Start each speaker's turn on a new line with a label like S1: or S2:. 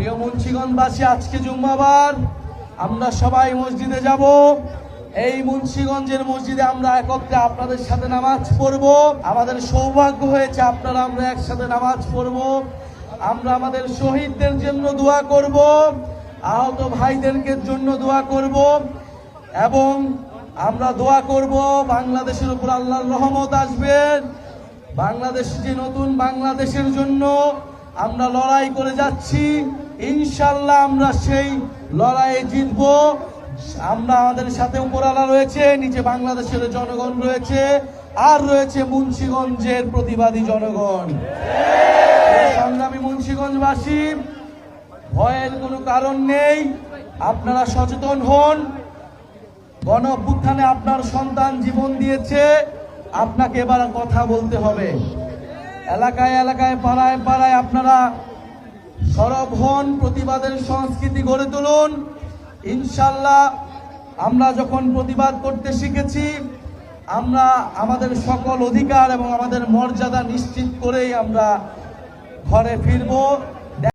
S1: প্রিয় মুন্সিগঞ্জবাসী, আজকে জুম্মাবার আমরা সবাই মসজিদে যাব। এই মুন্সিগঞ্জের মসজিদে আমরা একত্রে আপনাদের সাথে নামাজ পড়ব। আমাদের সৌভাগ্য হয়েছে আপনারা আমরা একসাথে নামাজ পড়ব। আমরা আমাদের শহীদদের জন্য দোয়া করব, আহত ভাইদেরকে জন্য দোয়া করব এবং আমরা দোয়া করব বাংলাদেশের উপর আল্লাহর রহমত আসবে। বাংলাদেশ যে নতুন বাংলাদেশের জন্য আমরা লড়াই করে যাচ্ছি, ইনশাআল্লাহ আমরা সেই লড়াইয়ে জিতব। আমরা আমাদের সাথে উপরওয়ালা রয়েছে, নিচে বাংলাদেশের জনগণ রয়েছে, আর রয়েছে মুন্সিগঞ্জের প্রতিবাদী জনগণ। সংগ্রামী মুন্সিগঞ্জবাসী, ভয়ের কোনো কারণ নেই। আপনারা সচেতন হন। গণ অভ্যুত্থানে আপনার সন্তান জীবন দিয়েছে, আপনাকে এবার কথা বলতে হবে। এলাকায় এলাকায় পাড়ায় পাড়ায় আপনারা সরব হন, প্রতিবাদের সংস্কৃতি গড়ে তুলুন। ইনশাআল্লাহ আমরা যখন প্রতিবাদ করতে শিখেছি, আমরা আমাদের সকল অধিকার এবং আমাদের মর্যাদা নিশ্চিত করেই আমরা ঘরে ফিরব।